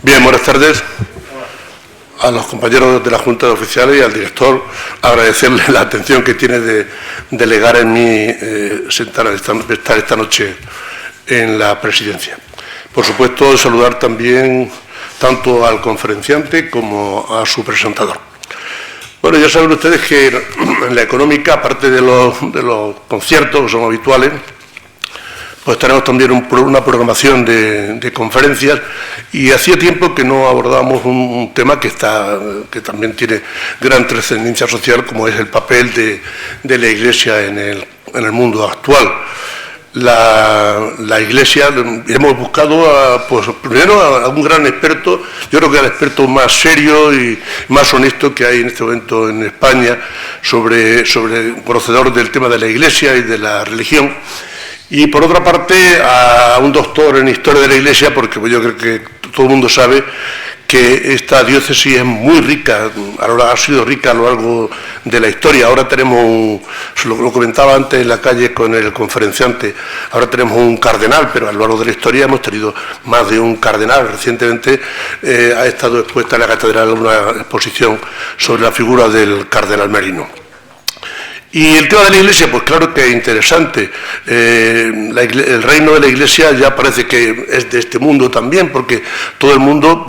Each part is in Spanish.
Bien, buenas tardes a los compañeros de la Junta de Oficiales y al director, agradecerle la atención que tiene de delegar en mí estar esta noche en la presidencia. Por supuesto, saludar también tanto al conferenciante como a su presentador. Bueno, ya saben ustedes que en la económica, aparte de los conciertos que son habituales, pues tenemos también una programación de conferencias, y hacía tiempo que no abordábamos un tema que también tiene gran trascendencia social, como es el papel de la Iglesia en el mundo actual. La Iglesia, hemos buscado primero a un gran experto, yo creo que al experto más serio y más honesto que hay en este momento en España, conocedor del tema de la Iglesia y de la religión. Y por otra parte a un doctor en Historia de la Iglesia, porque yo creo que todo el mundo sabe que esta diócesis es muy rica, ha sido rica a lo largo de la historia. Ahora tenemos, lo comentaba antes en la calle con el conferenciante, ahora tenemos un cardenal, pero a lo largo de la historia hemos tenido más de un cardenal. Recientemente ha estado expuesta en la catedral una exposición sobre la figura del cardenal Merino. Y el tema de la Iglesia, pues claro que es interesante. El reino de la Iglesia ya parece que es de este mundo también, porque todo el mundo,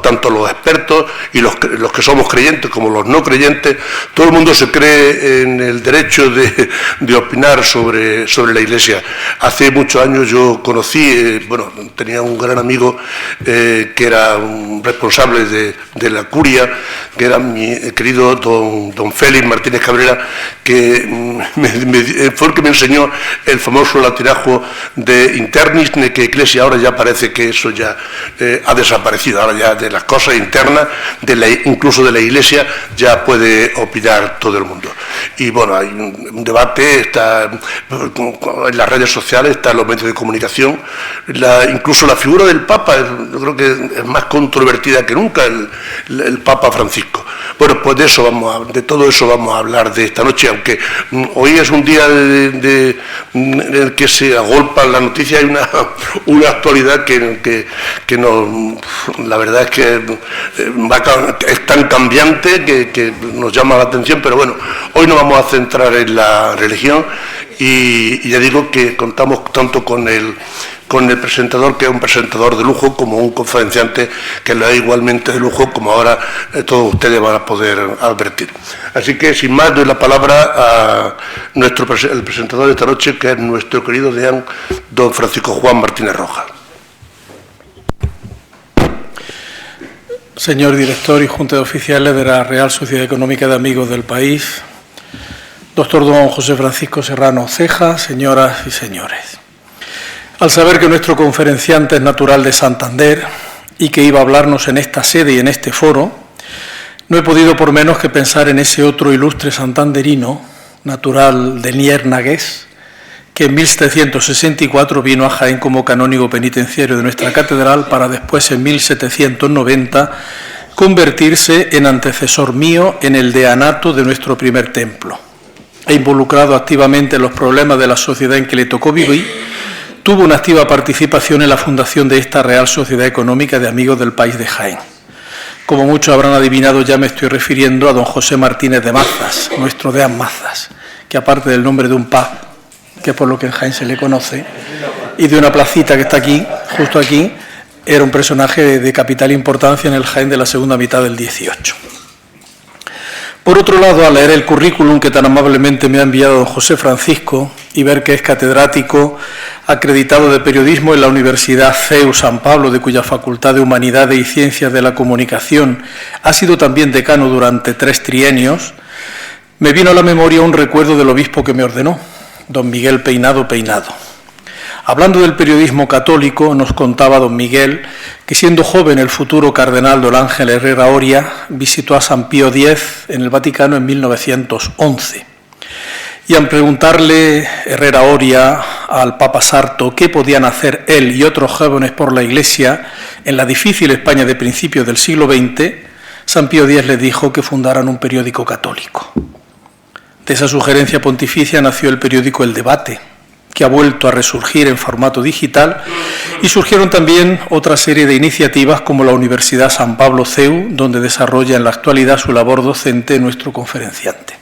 tanto los expertos y los que somos creyentes como los no creyentes, todo el mundo se cree en el derecho de opinar sobre la Iglesia. Hace muchos años yo conocí, tenía un gran amigo que era un responsable de la curia, que era mi querido don Félix Martínez Cabrera, que fue el que me enseñó el famoso latinajo de internis nec ecclesia. Ahora ya parece que eso ya ha desaparecido, ahora ya de las cosas internas, incluso de la Iglesia, ya puede opinar todo el mundo. Y bueno, hay un debate, está en las redes sociales, está en los medios de comunicación, incluso la figura del Papa, yo creo que es más controvertida que nunca, el Papa Francisco. Bueno, pues de todo eso vamos a hablar de esta noche, aunque hoy es un día en el que se agolpa la noticia, hay una actualidad que la verdad es que es tan cambiante que nos llama la atención, pero bueno, hoy nos vamos a centrar en la religión y ya digo que contamos tanto con el presentador, que es un presentador de lujo, como un conferenciante que lo es igualmente de lujo, como ahora todos ustedes van a poder advertir. Así que, sin más, doy la palabra a el presentador de esta noche, que es nuestro querido deán, don Francisco Juan Martínez Rojas. Señor director y Junta de Oficiales de la Real Sociedad Económica de Amigos del País, doctor don José Francisco Serrano Ceja, señoras y señores. Al saber que nuestro conferenciante es natural de Santander y que iba a hablarnos en esta sede y en este foro, no he podido por menos que pensar en ese otro ilustre santanderino, natural de Niernagües, que en 1764 vino a Jaén como canónigo penitenciario de nuestra catedral para después, en 1790, convertirse en antecesor mío en el deanato de nuestro primer templo. E involucrado activamente en los problemas de la sociedad en que le tocó vivir, tuvo una activa participación en la fundación de esta Real Sociedad Económica de Amigos del País de Jaén. Como muchos habrán adivinado, ya me estoy refiriendo a don José Martínez de Mazas, nuestro deán Mazas, que aparte del nombre de un pub, que es por lo que en Jaén se le conoce, y de una placita que está aquí, justo aquí, era un personaje de capital importancia en el Jaén de la segunda mitad del 18. Por otro lado, al leer el currículum que tan amablemente me ha enviado don José Francisco y ver que es catedrático acreditado de periodismo en la Universidad CEU San Pablo, de cuya Facultad de Humanidades y Ciencias de la Comunicación ha sido también decano durante 3 trienios, me vino a la memoria un recuerdo del obispo que me ordenó, don Miguel Peinado Peinado. Hablando del periodismo católico, nos contaba don Miguel que, siendo joven, el futuro cardenal don Ángel Herrera Oria visitó a San Pío X en el Vaticano en 1911. Y al preguntarle Herrera Oria al Papa Sarto qué podían hacer él y otros jóvenes por la Iglesia en la difícil España de principios del siglo XX, San Pío X les dijo que fundaran un periódico católico. De esa sugerencia pontificia nació el periódico El Debate, que ha vuelto a resurgir en formato digital, y surgieron también otra serie de iniciativas como la Universidad San Pablo CEU, donde desarrolla en la actualidad su labor docente nuestro conferenciante.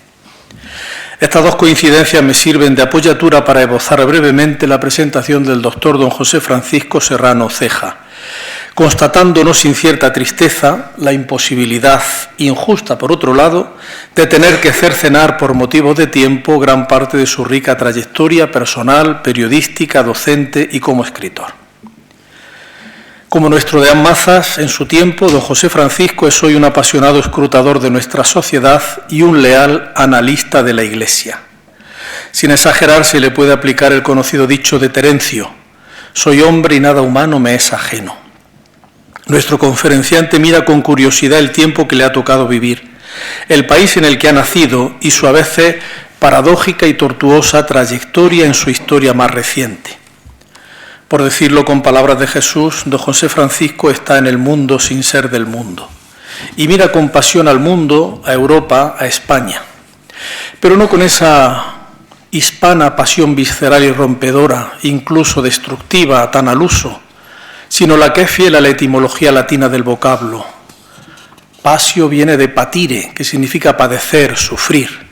Estas dos coincidencias me sirven de apoyatura para esbozar brevemente la presentación del doctor don José Francisco Serrano Ceja, constatándonos sin cierta tristeza la imposibilidad, injusta por otro lado, de tener que cercenar por motivos de tiempo gran parte de su rica trayectoria personal, periodística, docente y como escritor. Como nuestro deán Mazas, en su tiempo, don José Francisco es hoy un apasionado escrutador de nuestra sociedad y un leal analista de la Iglesia. Sin exagerar, se le puede aplicar el conocido dicho de Terencio: soy hombre y nada humano me es ajeno. Nuestro conferenciante mira con curiosidad el tiempo que le ha tocado vivir, el país en el que ha nacido y su a veces paradójica y tortuosa trayectoria en su historia más reciente. Por decirlo con palabras de Jesús, don José Francisco está en el mundo sin ser del mundo y mira con pasión al mundo, a Europa, a España, pero no con esa hispana pasión visceral y rompedora, incluso destructiva, tan al uso, sino la que es fiel a la etimología latina del vocablo. Pasio viene de patire, que significa padecer, sufrir.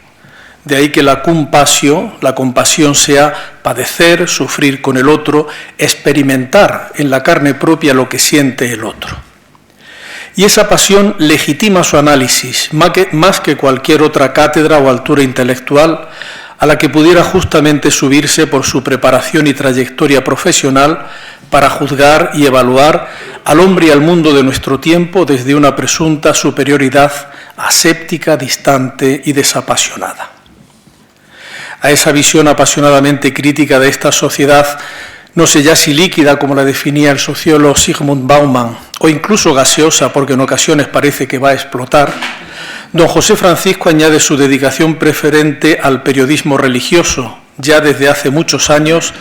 De ahí que la cum passio, la compasión, sea padecer, sufrir con el otro, experimentar en la carne propia lo que siente el otro. Y esa pasión legitima su análisis, más que cualquier otra cátedra o altura intelectual a la que pudiera justamente subirse por su preparación y trayectoria profesional para juzgar y evaluar al hombre y al mundo de nuestro tiempo desde una presunta superioridad aséptica, distante y desapasionada. A esa visión apasionadamente crítica de esta sociedad, no sé ya si líquida como la definía el sociólogo Zygmunt Bauman, o incluso gaseosa porque en ocasiones parece que va a explotar, don José Francisco añade su dedicación preferente al periodismo religioso, ya desde hace muchos años,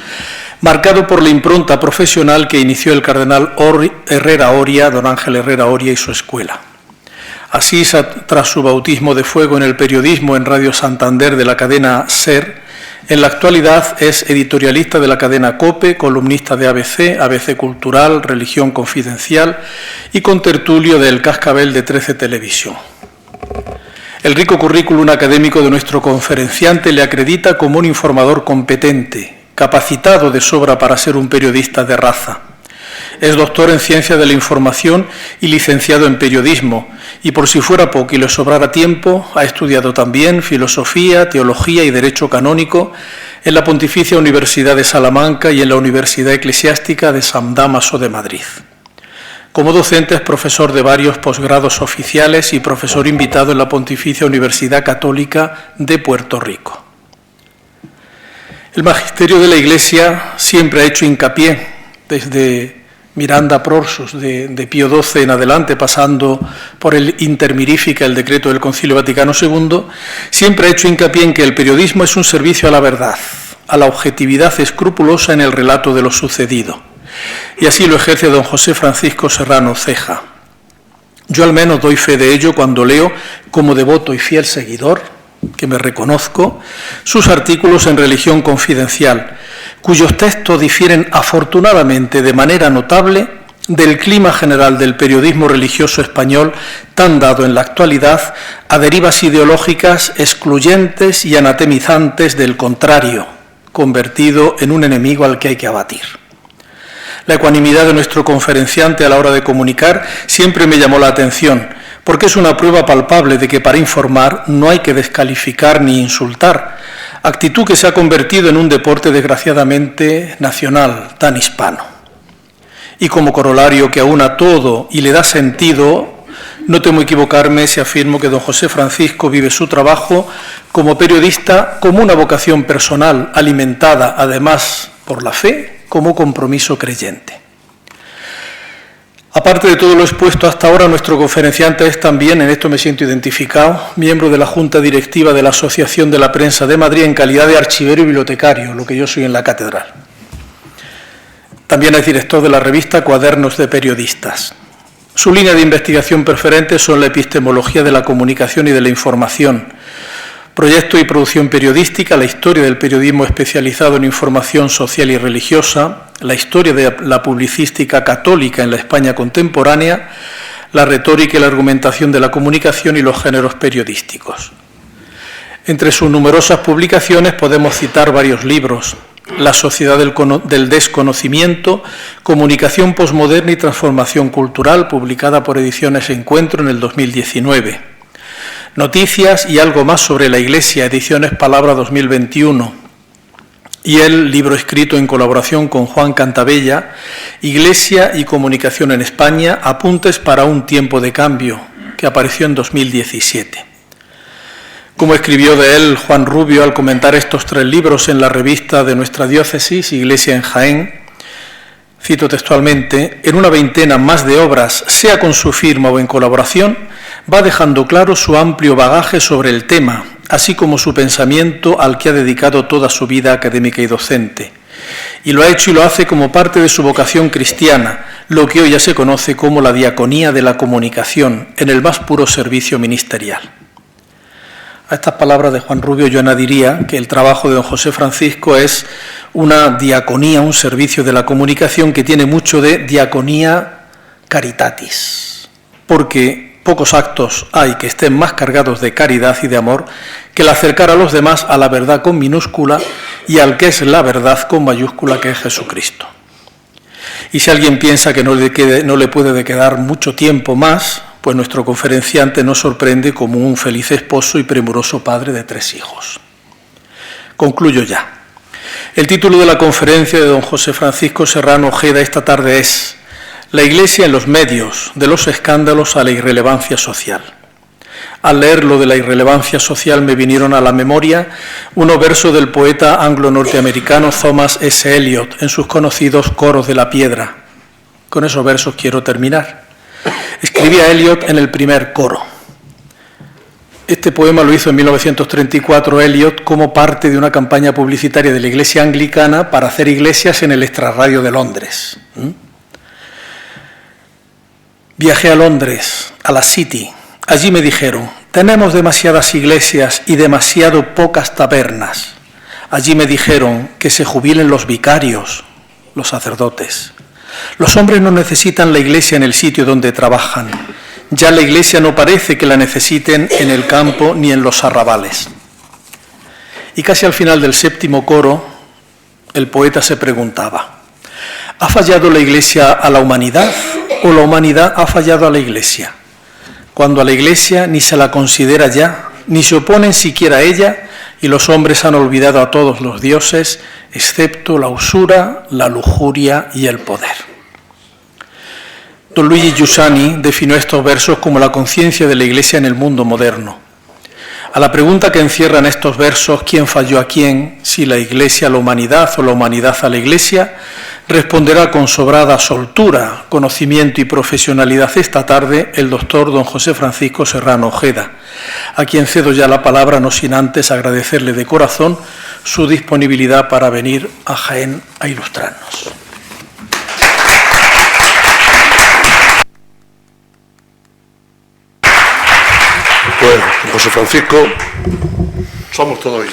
marcado por la impronta profesional que inició el cardenal Herrera Oria, don Ángel Herrera Oria y su escuela. Así, tras su bautismo de fuego en el periodismo en Radio Santander de la cadena SER, en la actualidad es editorialista de la cadena COPE, columnista de ABC, ABC Cultural, Religión Confidencial y contertulio del Cascabel de 13 Televisión. El rico currículum académico de nuestro conferenciante le acredita como un informador competente, capacitado de sobra para ser un periodista de raza. Es doctor en Ciencia de la Información y licenciado en Periodismo, y por si fuera poco y le sobrara tiempo, ha estudiado también Filosofía, Teología y Derecho Canónico en la Pontificia Universidad de Salamanca y en la Universidad Eclesiástica de San Dámaso de Madrid. Como docente es profesor de varios posgrados oficiales y profesor invitado en la Pontificia Universidad Católica de Puerto Rico. El magisterio de la Iglesia siempre ha hecho hincapié, desde Miranda Prorsus de Pío XII en adelante, pasando por el Inter Mirifica, el decreto del Concilio Vaticano II, siempre ha hecho hincapié en que el periodismo es un servicio a la verdad, a la objetividad escrupulosa en el relato de lo sucedido. Y así lo ejerce don José Francisco Serrano Ceja. Yo al menos doy fe de ello cuando leo, como devoto y fiel seguidor, que me reconozco, sus artículos en Religión Confidencial, cuyos textos difieren afortunadamente de manera notable del clima general del periodismo religioso español, tan dado en la actualidad a derivas ideológicas excluyentes y anatemizantes del contrario, convertido en un enemigo al que hay que abatir. La ecuanimidad de nuestro conferenciante a la hora de comunicar siempre me llamó la atención, porque es una prueba palpable de que para informar no hay que descalificar ni insultar, actitud que se ha convertido en un deporte desgraciadamente nacional, tan hispano. Y como corolario que aúna todo y le da sentido, no temo equivocarme si afirmo que don José Francisco vive su trabajo como periodista como una vocación personal, alimentada además por la fe, como compromiso creyente. Aparte de todo lo expuesto hasta ahora, nuestro conferenciante es también, en esto me siento identificado, miembro de la Junta Directiva de la Asociación de la Prensa de Madrid en calidad de archivero y bibliotecario, lo que yo soy en la catedral. También es director de la revista Cuadernos de Periodistas. Su línea de investigación preferente son la epistemología de la comunicación y de la información, Proyecto y producción periodística, la historia del periodismo especializado en información social y religiosa, la historia de la publicística católica en la España contemporánea, la retórica y la argumentación de la comunicación y los géneros periodísticos. Entre sus numerosas publicaciones podemos citar varios libros: La sociedad del desconocimiento, comunicación posmoderna y transformación cultural, publicada por Ediciones Encuentro en el 2019. Noticias y algo más sobre la Iglesia, Ediciones Palabra 2021. Y el libro escrito en colaboración con Juan Cantabella, Iglesia y comunicación en España, apuntes para un tiempo de cambio, que apareció en 2017. Como escribió de él Juan Rubio al comentar estos 3 libros en la revista de nuestra diócesis, Iglesia en Jaén, cito textualmente: en una veintena más de obras, sea con su firma o en colaboración, va dejando claro su amplio bagaje sobre el tema, así como su pensamiento al que ha dedicado toda su vida académica y docente. Y lo ha hecho y lo hace como parte de su vocación cristiana, lo que hoy ya se conoce como la diaconía de la comunicación, en el más puro servicio ministerial. A estas palabras de Juan Rubio yo añadiría que el trabajo de don José Francisco es una diaconía, un servicio de la comunicación que tiene mucho de diaconía caritatis, porque pocos actos hay que estén más cargados de caridad y de amor que el acercar a los demás a la verdad con minúscula y al que es la verdad con mayúscula, que es Jesucristo. Y si alguien piensa que no le puede quedar mucho tiempo más, pues nuestro conferenciante nos sorprende como un feliz esposo y premuroso padre de 3 hijos. Concluyo ya. El título de la conferencia de don José Francisco Serrano Ojeda esta tarde es La Iglesia en los medios, de los escándalos a la irrelevancia social. Al leer lo de la irrelevancia social me vinieron a la memoria unos versos del poeta anglo-norteamericano Thomas S. Eliot en sus conocidos Coros de la Piedra. Con esos versos quiero terminar. Escribía Eliot en el primer coro. Este poema lo hizo en 1934 Eliot como parte de una campaña publicitaria de la Iglesia Anglicana para hacer iglesias en el extrarradio de Londres. Viajé a Londres, a la City. Allí me dijeron: tenemos demasiadas iglesias y demasiado pocas tabernas. Allí me dijeron que se jubilen los vicarios, los sacerdotes. Los hombres no necesitan la iglesia en el sitio donde trabajan. Ya la iglesia no parece que la necesiten en el campo ni en los arrabales. Y casi al final del 7º coro, el poeta se preguntaba: ¿ha fallado la iglesia a la humanidad o la humanidad ha fallado a la iglesia? Cuando a la iglesia ni se la considera ya, ni se oponen siquiera a ella, y los hombres han olvidado a todos los dioses, excepto la usura, la lujuria y el poder. Don Luigi Giussani definió estos versos como la conciencia de la Iglesia en el mundo moderno. A la pregunta que encierran estos versos, ¿quién falló a quién? Si la Iglesia a la humanidad o la humanidad a la Iglesia, responderá con sobrada soltura, conocimiento y profesionalidad esta tarde el doctor don José Francisco Serrano Ojeda, a quien cedo ya la palabra, no sin antes agradecerle de corazón su disponibilidad para venir a Jaén a ilustrarnos. Bueno, José Francisco, somos todos hoy.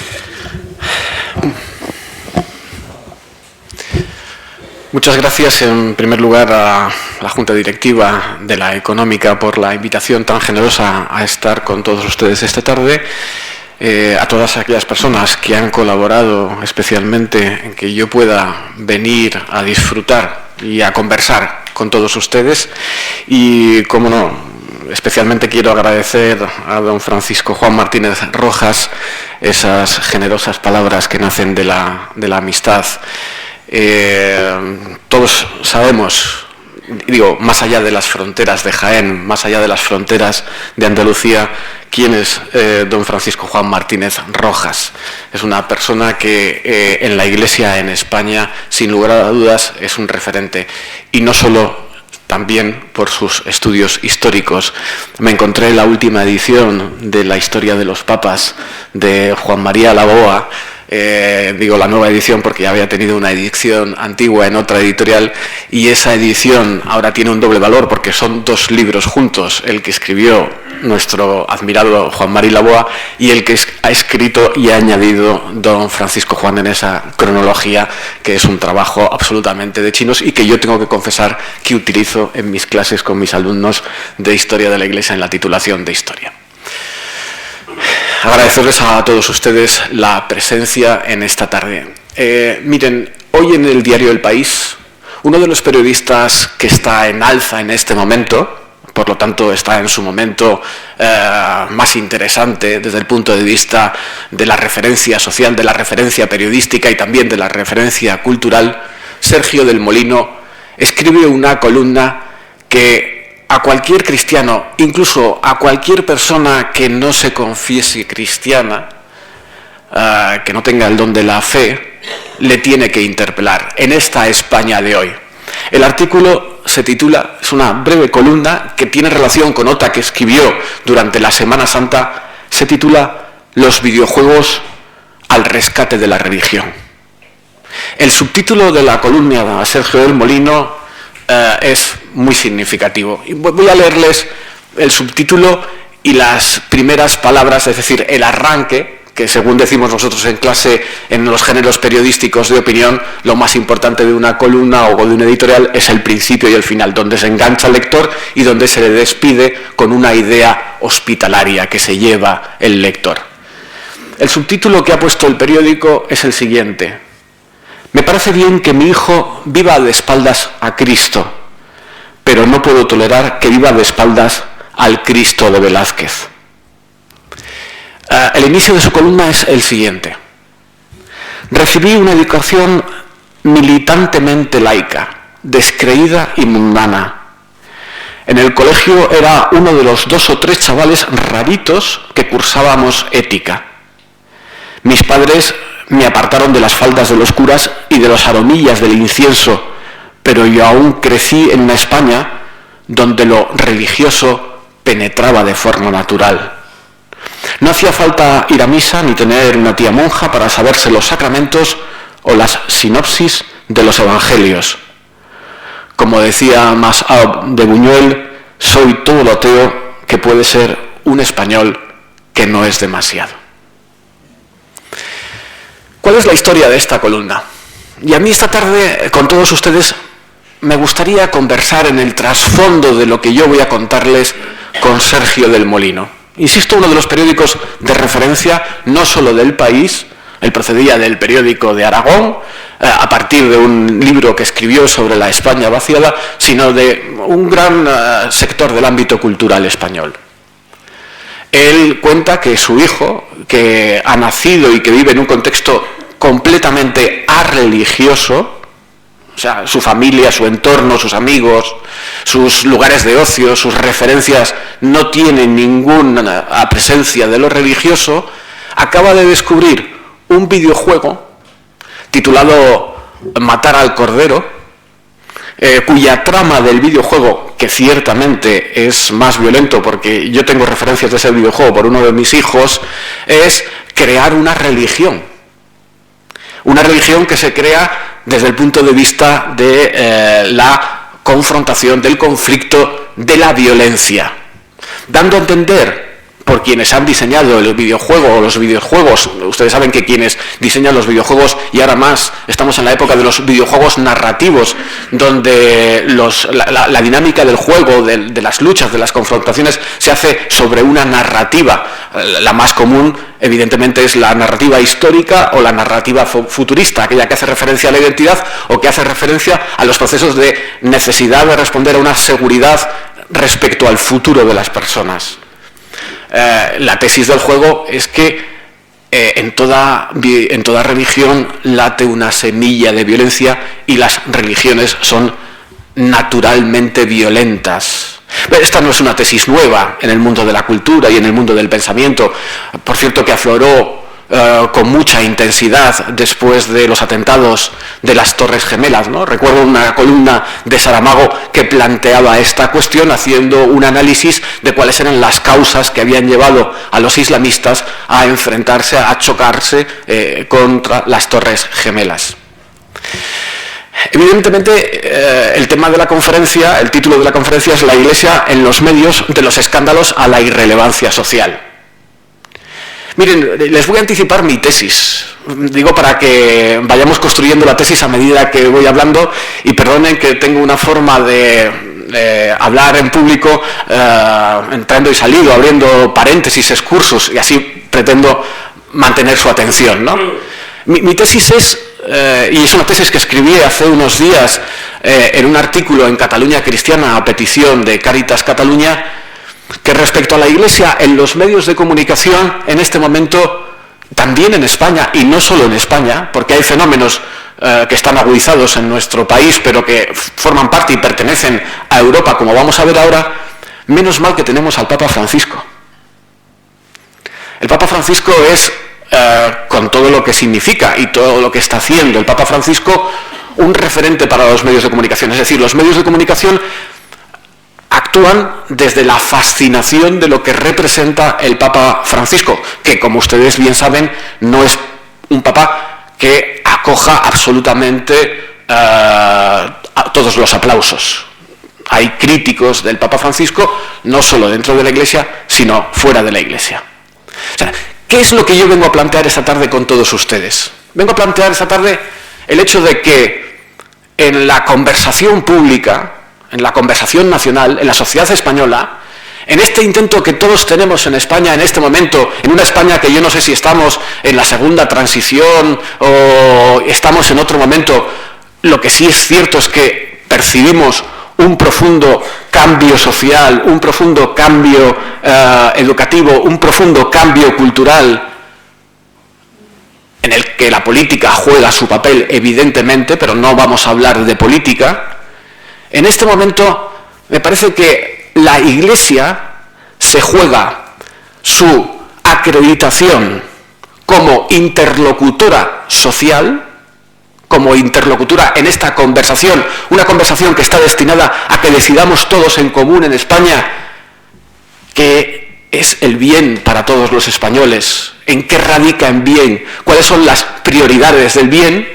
Muchas gracias en primer lugar a la Junta Directiva de la Económica por la invitación tan generosa a estar con todos ustedes esta tarde, a todas aquellas personas que han colaborado especialmente en que yo pueda venir a disfrutar y a conversar con todos ustedes y, cómo no, especialmente quiero agradecer a don Francisco Juan Martínez Rojas esas generosas palabras que nacen de la amistad. Todos sabemos, digo, más allá de las fronteras de Jaén, más allá de las fronteras de Andalucía, quién es don Francisco Juan Martínez Rojas. Es una persona que en la Iglesia en España, sin lugar a dudas, es un referente. Y no solo, también por sus estudios históricos. Me encontré la última edición de la Historia de los Papas de Juan María Laboa, Digo la nueva edición porque ya había tenido una edición antigua en otra editorial, y esa edición ahora tiene un doble valor porque son 2 libros juntos, el que escribió nuestro admirado Juan Mari Laboa y el que ha escrito y ha añadido don Francisco Juan en esa cronología, que es un trabajo absolutamente de chinos y que yo tengo que confesar que utilizo en mis clases con mis alumnos de Historia de la Iglesia en la titulación de Historia. Agradecerles a todos ustedes la presencia en esta tarde. Miren, hoy en el diario El País, uno de los periodistas que está en alza en este momento, por lo tanto está en su momento más interesante desde el punto de vista de la referencia social, de la referencia periodística y también de la referencia cultural, Sergio del Molino, escribe una columna que a cualquier cristiano, incluso a cualquier persona que no se confiese cristiana, que no tenga el don de la fe, le tiene que interpelar en esta España de hoy. El artículo se titula, es una breve columna que tiene relación con otra que escribió durante la Semana Santa, se titula Los videojuegos al rescate de la religión. El subtítulo de la columna de Sergio del Molino es muy significativo. Y voy a leerles el subtítulo y las primeras palabras, es decir, el arranque, que según decimos nosotros en clase en los géneros periodísticos de opinión, lo más importante de una columna o de un editorial es el principio y el final, donde se engancha al lector y donde se le despide con una idea hospitalaria que se lleva el lector. El subtítulo que ha puesto el periódico es el siguiente: me parece bien que mi hijo viva de espaldas a Cristo, pero no puedo tolerar que viva de espaldas al Cristo de Velázquez. El inicio de su columna es el siguiente: recibí una educación militantemente laica, descreída y mundana. En el colegio era uno de los 2 o 3 chavales raritos que cursábamos ética. Mis padres me apartaron de las faldas de los curas y de los aromillas del incienso, pero yo aún crecí en una España donde lo religioso penetraba de forma natural. No hacía falta ir a misa ni tener una tía monja para saberse los sacramentos o las sinopsis de los evangelios. Como decía Mas'ud de Buñuel, soy todo lo ateo que puede ser un español que no es demasiado. ¿Cuál es la historia de esta columna? Y a mí esta tarde, con todos ustedes, me gustaría conversar en el trasfondo de lo que yo voy a contarles con Sergio del Molino. Insisto, uno de los periódicos de referencia, no solo del país, él procedía del periódico de Aragón, a partir de un libro que escribió sobre la España vaciada, sino de un gran sector del ámbito cultural español. Él cuenta que su hijo, que ha nacido y que vive en un contexto completamente arreligioso, o sea, su familia, su entorno, sus amigos, sus lugares de ocio, sus referencias no tienen ninguna presencia de lo religioso, acaba de descubrir un videojuego titulado Matar al Cordero, cuya trama del videojuego, que ciertamente es más violento porque yo tengo referencias de ese videojuego por uno de mis hijos, es crear una religión que se crea desde el punto de vista de la confrontación, del conflicto, de la violencia, dando a entender por quienes han diseñado el videojuego o los videojuegos. Ustedes saben que quienes diseñan los videojuegos, y ahora más estamos en la época de los videojuegos narrativos, donde la dinámica del juego, de las luchas, de las confrontaciones, se hace sobre una narrativa. La más común, evidentemente, es la narrativa histórica o la narrativa futurista, aquella que hace referencia a la identidad o que hace referencia a los procesos de necesidad de responder a una seguridad respecto al futuro de las personas. La tesis del juego es que en toda religión late una semilla de violencia y las religiones son naturalmente violentas. Pero esta no es una tesis nueva en el mundo de la cultura y en el mundo del pensamiento. Por cierto, que afloró con mucha intensidad después de los atentados de las Torres Gemelas, ¿no? Recuerdo una columna de Saramago que planteaba esta cuestión haciendo un análisis de cuáles eran las causas que habían llevado a los islamistas a enfrentarse, a chocarse contra las Torres Gemelas. Evidentemente, el tema de la conferencia, el título de la conferencia es La Iglesia en los medios de los escándalos a la irrelevancia social. Miren, les voy a anticipar mi tesis, digo para que vayamos construyendo la tesis a medida que voy hablando, y perdonen que tengo una forma de hablar en público entrando y saliendo, abriendo paréntesis, excursus, y así pretendo mantener su atención, ¿no? Mi tesis es, y es una tesis que escribí hace unos días en un artículo en Catalunya Cristiana a petición de Caritas Catalunya, que respecto a la Iglesia en los medios de comunicación en este momento, también en España, y no solo en España, porque hay fenómenos que están agudizados en nuestro país, pero que forman parte y pertenecen a Europa, como vamos a ver ahora, menos mal que tenemos al Papa Francisco. El Papa Francisco es, con todo lo que significa y todo lo que está haciendo el Papa Francisco, un referente para los medios de comunicación. Es decir, los medios de comunicación actúan desde la fascinación de lo que representa el Papa Francisco, que, como ustedes bien saben, no es un Papa que acoja absolutamente a todos los aplausos. Hay críticos del Papa Francisco, no solo dentro de la Iglesia, sino fuera de la Iglesia. O sea, ¿qué es lo que yo vengo a plantear esta tarde con todos ustedes? Vengo a plantear esta tarde el hecho de que en la conversación pública, en la conversación nacional, en la sociedad española, en este intento que todos tenemos en España en este momento, en una España que yo no sé si estamos en la segunda transición o estamos en otro momento, lo que sí es cierto es que percibimos un profundo cambio social, un profundo cambio educativo, un profundo cambio cultural, en el que la política juega su papel, evidentemente, pero no vamos a hablar de política. En este momento me parece que la Iglesia se juega su acreditación como interlocutora social, como interlocutora en esta conversación, una conversación que está destinada a que decidamos todos en común en España qué es el bien para todos los españoles, en qué radica en bien, cuáles son las prioridades del bien.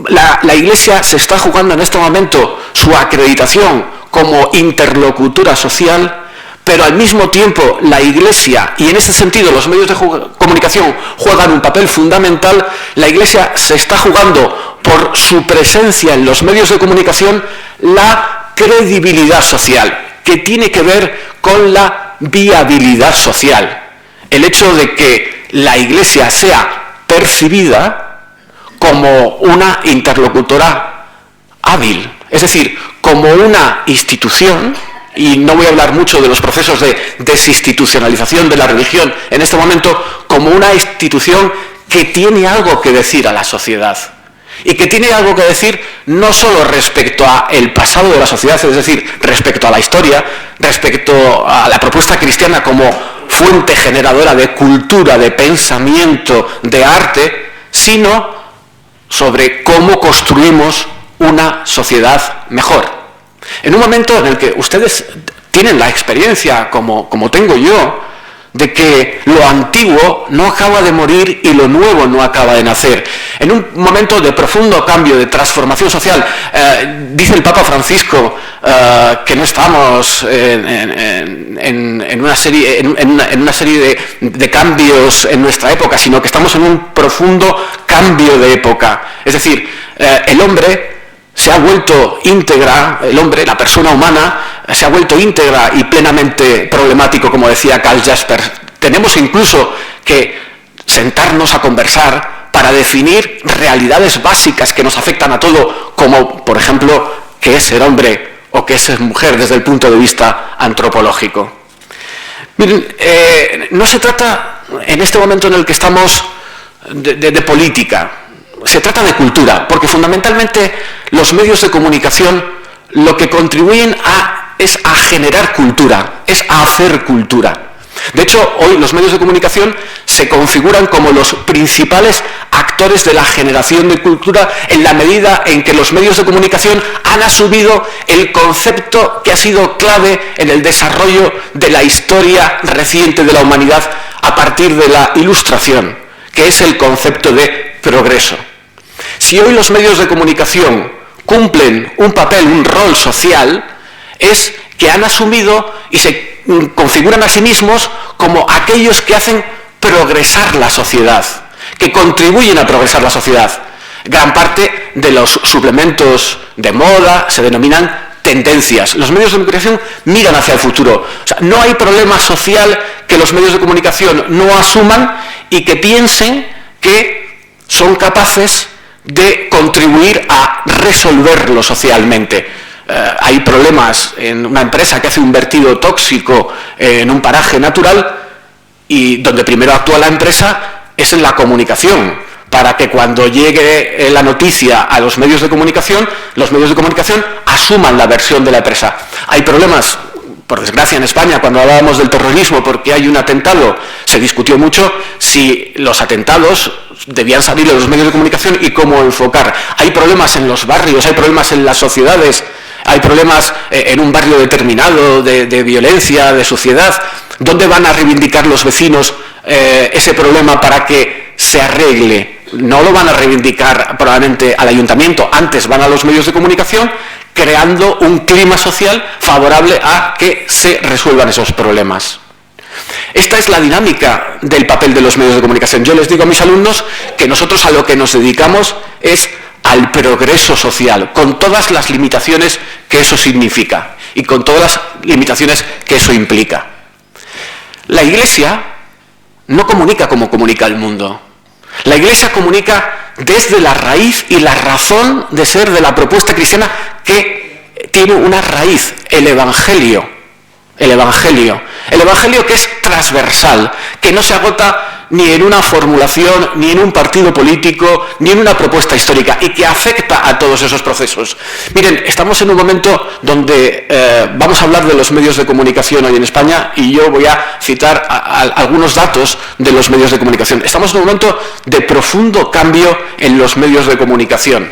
La Iglesia se está jugando en este momento su acreditación como interlocutora social, pero al mismo tiempo la Iglesia, y en ese sentido los medios de comunicación juegan un papel fundamental, la Iglesia se está jugando por su presencia en los medios de comunicación la credibilidad social, que tiene que ver con la viabilidad social. El hecho de que la Iglesia sea percibida como una interlocutora hábil, es decir, como una institución, y no voy a hablar mucho de los procesos de desinstitucionalización de la religión en este momento, como una institución que tiene algo que decir a la sociedad, y que tiene algo que decir no solo respecto al pasado de la sociedad, es decir, respecto a la historia, respecto a la propuesta cristiana como fuente generadora de cultura, de pensamiento, de arte, sino sobre cómo construimos una sociedad mejor. En un momento en el que ustedes tienen la experiencia, como tengo yo, de que lo antiguo no acaba de morir y lo nuevo no acaba de nacer. En un momento de profundo cambio, de transformación social, dice el Papa Francisco que no estamos en una serie de cambios en nuestra época, sino que estamos en un profundo cambio de época. Es decir, el hombre se ha vuelto íntegra, el hombre, la persona humana, se ha vuelto íntegra y plenamente problemático, como decía Karl Jaspers. Tenemos incluso que sentarnos a conversar para definir realidades básicas que nos afectan a todo, como, por ejemplo, qué es ser hombre o qué es ser mujer desde el punto de vista antropológico. Miren, no se trata, en este momento en el que estamos, de política. Se trata de cultura, porque fundamentalmente los medios de comunicación lo que contribuyen es a generar cultura, es a hacer cultura. De hecho, hoy los medios de comunicación se configuran como los principales actores de la generación de cultura en la medida en que los medios de comunicación han asumido el concepto que ha sido clave en el desarrollo de la historia reciente de la humanidad a partir de la Ilustración, que es el concepto de progreso. Si hoy los medios de comunicación cumplen un papel, un rol social, es que han asumido y se configuran a sí mismos como aquellos que hacen progresar la sociedad, que contribuyen a progresar la sociedad. Gran parte de los suplementos de moda se denominan tendencias. Los medios de comunicación miran hacia el futuro. O sea, no hay problema social que los medios de comunicación no asuman y que piensen que son capaces de contribuir a resolverlo socialmente. Hay problemas en una empresa que hace un vertido tóxico en un paraje natural y donde primero actúa la empresa es en la comunicación, para que cuando llegue la noticia a los medios de comunicación asuman la versión de la empresa. Hay problemas, por desgracia, en España, cuando hablábamos del terrorismo, porque hay un atentado, se discutió mucho si los atentados debían salir de los medios de comunicación y cómo enfocar. Hay problemas en los barrios, hay problemas en las sociedades, hay problemas en un barrio determinado de violencia, de suciedad. ¿Dónde van a reivindicar los vecinos ese problema para que se arregle? No lo van a reivindicar probablemente al ayuntamiento, antes van a los medios de comunicación, creando un clima social favorable a que se resuelvan esos problemas. Esta es la dinámica del papel de los medios de comunicación. Yo les digo a mis alumnos que nosotros a lo que nos dedicamos es al progreso social, con todas las limitaciones que eso significa y con todas las limitaciones que eso implica. La Iglesia no comunica como comunica el mundo. La Iglesia comunica desde la raíz y la razón de ser de la propuesta cristiana, que tiene una raíz, el Evangelio. El Evangelio que es transversal, que no se agota ni en una formulación, ni en un partido político, ni en una propuesta histórica, y que afecta a todos esos procesos. Miren, estamos en un momento donde vamos a hablar de los medios de comunicación hoy en España, y yo voy a citar algunos datos de los medios de comunicación. Estamos en un momento de profundo cambio en los medios de comunicación.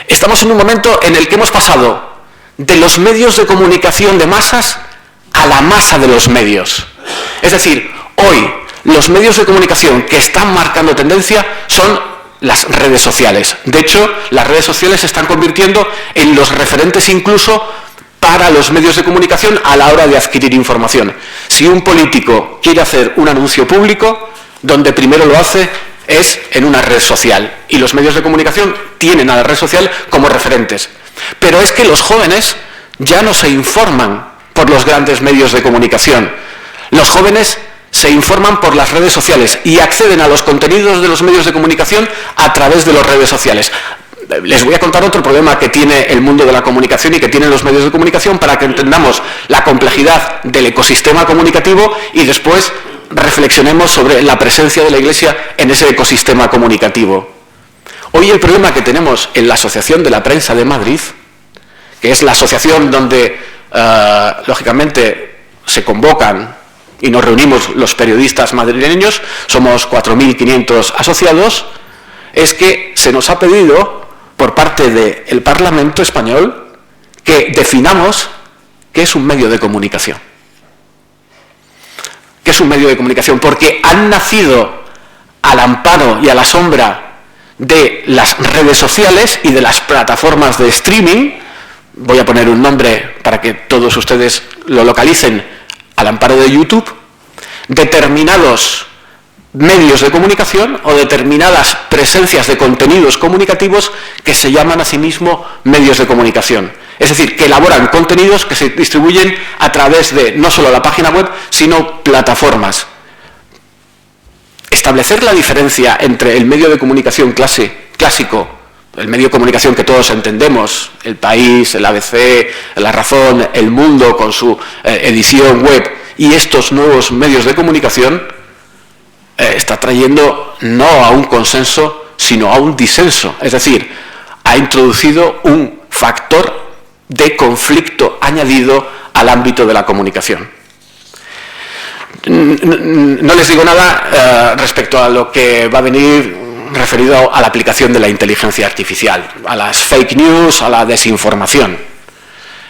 Estamos en un momento en el que hemos pasado de los medios de comunicación de masas a la masa de los medios. Es decir, hoy los medios de comunicación que están marcando tendencia son las redes sociales. De hecho, las redes sociales se están convirtiendo en los referentes incluso para los medios de comunicación a la hora de adquirir información. Si un político quiere hacer un anuncio público, donde primero lo hace es en una red social. Y los medios de comunicación tienen a la red social como referentes. Pero es que los jóvenes ya no se informan por los grandes medios de comunicación. Los jóvenes se informan por las redes sociales y acceden a los contenidos de los medios de comunicación a través de las redes sociales. Les voy a contar otro problema que tiene el mundo de la comunicación y que tienen los medios de comunicación para que entendamos la complejidad del ecosistema comunicativo y después reflexionemos sobre la presencia de la Iglesia en ese ecosistema comunicativo. Hoy el problema que tenemos en la Asociación de la Prensa de Madrid, que es la asociación donde lógicamente se convocan y nos reunimos los periodistas madrileños, somos 4.500 asociados, es que se nos ha pedido por parte del Parlamento español que definamos qué es un medio de comunicación. ¿Qué es un medio de comunicación? Porque han nacido al amparo y a la sombra de las redes sociales y de las plataformas de streaming. Voy a poner un nombre para que todos ustedes lo localicen, al amparo de YouTube. Determinados medios de comunicación o determinadas presencias de contenidos comunicativos que se llaman a sí mismos medios de comunicación. Es decir, que elaboran contenidos que se distribuyen a través de no solo la página web, sino plataformas. Establecer la diferencia entre el medio de comunicación clásico, el medio de comunicación que todos entendemos, El País, el ABC, La Razón, El Mundo con su edición web, y estos nuevos medios de comunicación, está trayendo no a un consenso, sino a un disenso. Es decir, ha introducido un factor de conflicto añadido al ámbito de la comunicación. No les digo nada respecto a lo que va a venir referido a la aplicación de la inteligencia artificial, a las fake news, a la desinformación.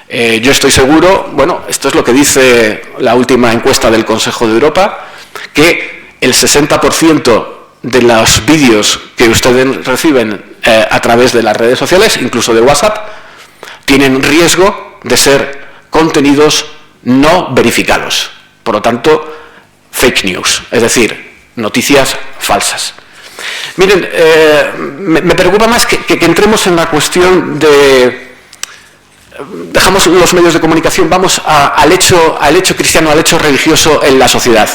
Yo estoy seguro, bueno, esto es lo que dice la última encuesta del Consejo de Europa, que el 60% de los vídeos que ustedes reciben a través de las redes sociales, incluso de WhatsApp, tienen riesgo de ser contenidos no verificados. Por lo tanto, fake news, es decir, noticias falsas. Miren, me preocupa más que entremos en la cuestión de... Dejamos los medios de comunicación, vamos al hecho cristiano, al hecho religioso en la sociedad.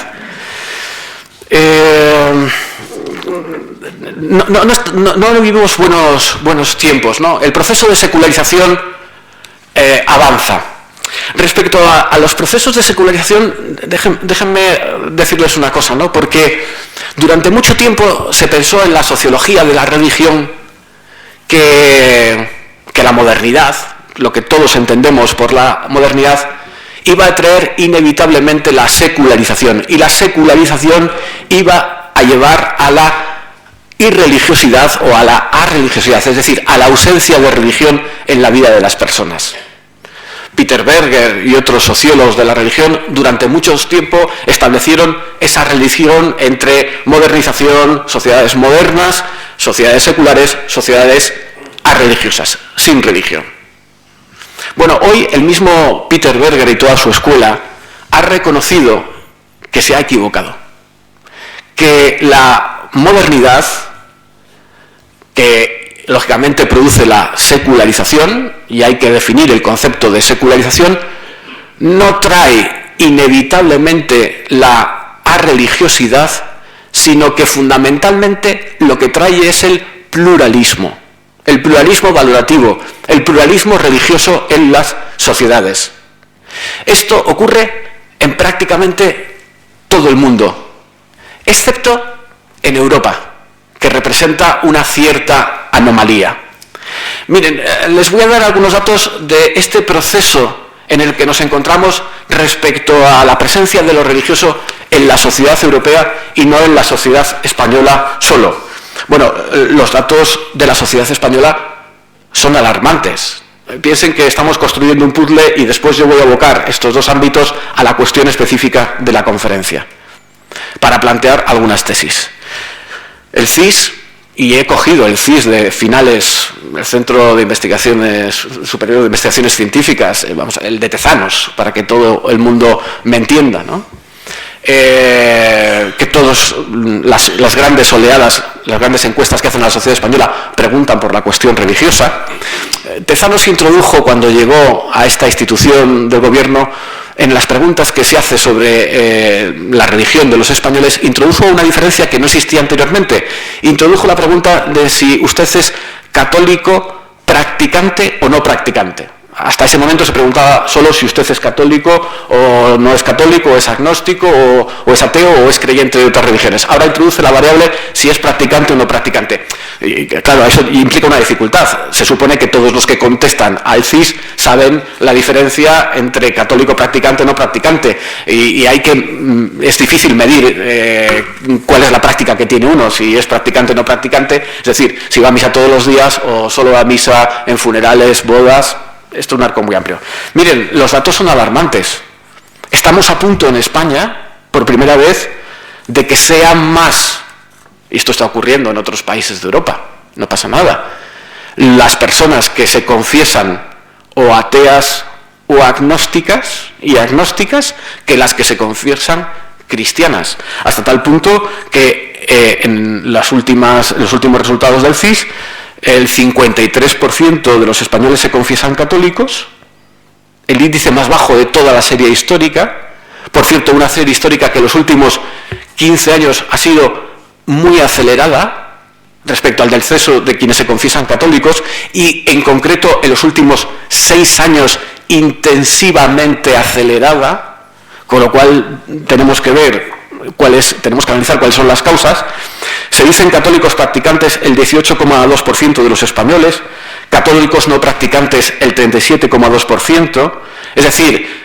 No vivimos buenos tiempos, ¿no? El proceso de secularización avanza. Respecto a los procesos de secularización, déjenme decirles una cosa, ¿no? Porque durante mucho tiempo se pensó en la sociología de la religión que la modernidad, lo que todos entendemos por la modernidad, iba a traer inevitablemente la secularización, y la secularización iba a llevar a la irreligiosidad o a la arreligiosidad, es decir, a la ausencia de religión en la vida de las personas. Peter Berger y otros sociólogos de la religión durante mucho tiempo establecieron esa religión entre modernización, sociedades modernas, sociedades seculares, sociedades arreligiosas, sin religión. Bueno, hoy el mismo Peter Berger y toda su escuela ha reconocido que se ha equivocado, que la modernidad, que lógicamente produce la secularización, y hay que definir el concepto de secularización, no trae inevitablemente la arreligiosidad, sino que fundamentalmente lo que trae es el pluralismo valorativo, el pluralismo religioso en las sociedades. Esto ocurre en prácticamente todo el mundo, excepto en Europa, que representa una cierta anomalía. Miren, les voy a dar algunos datos de este proceso en el que nos encontramos respecto a la presencia de lo religioso en la sociedad europea y no en la sociedad española solo. Bueno, los datos de la sociedad española son alarmantes. Piensen que estamos construyendo un puzzle y después yo voy a abocar estos dos ámbitos a la cuestión específica de la conferencia para plantear algunas tesis. El CIS, y he cogido el CIS de finales, el Centro de Investigaciones Superior de Investigaciones Científicas, el de Tezanos, para que todo el mundo me entienda, ¿no? Que todas las grandes oleadas, las grandes encuestas que hacen a la sociedad española preguntan por la cuestión religiosa. Tezanos introdujo, cuando llegó a esta institución del gobierno, en las preguntas que se hace sobre la religión de los españoles, introdujo una diferencia que no existía anteriormente. Introdujo la pregunta de si usted es católico, practicante o no practicante. Hasta ese momento se preguntaba solo si usted es católico o no es católico, o es agnóstico, o es ateo, o es creyente de otras religiones. Ahora introduce la variable si es practicante o no practicante. Y, claro, eso implica una dificultad. Se supone que todos los que contestan al CIS saben la diferencia entre católico, practicante o no practicante. Y es difícil medir cuál es la práctica que tiene uno, si es practicante o no practicante. Es decir, si va a misa todos los días o solo va a misa en funerales, bodas. Esto es un arco muy amplio. Miren, los datos son alarmantes. Estamos a punto en España, por primera vez, de que sean más, y esto está ocurriendo en otros países de Europa, no pasa nada, las personas que se confiesan o ateas o agnósticas que las que se confiesan cristianas. Hasta tal punto que en los últimos resultados del CIS, el 53% de los españoles se confiesan católicos, el índice más bajo de toda la serie histórica. Por cierto, una serie histórica que en los últimos 15 años ha sido muy acelerada respecto al descenso de quienes se confiesan católicos, y en concreto en los últimos 6 años intensivamente acelerada, con lo cual tenemos que analizar cuáles son las causas. Se dicen católicos practicantes el 18,2% de los españoles, católicos no practicantes el 37,2%, es decir,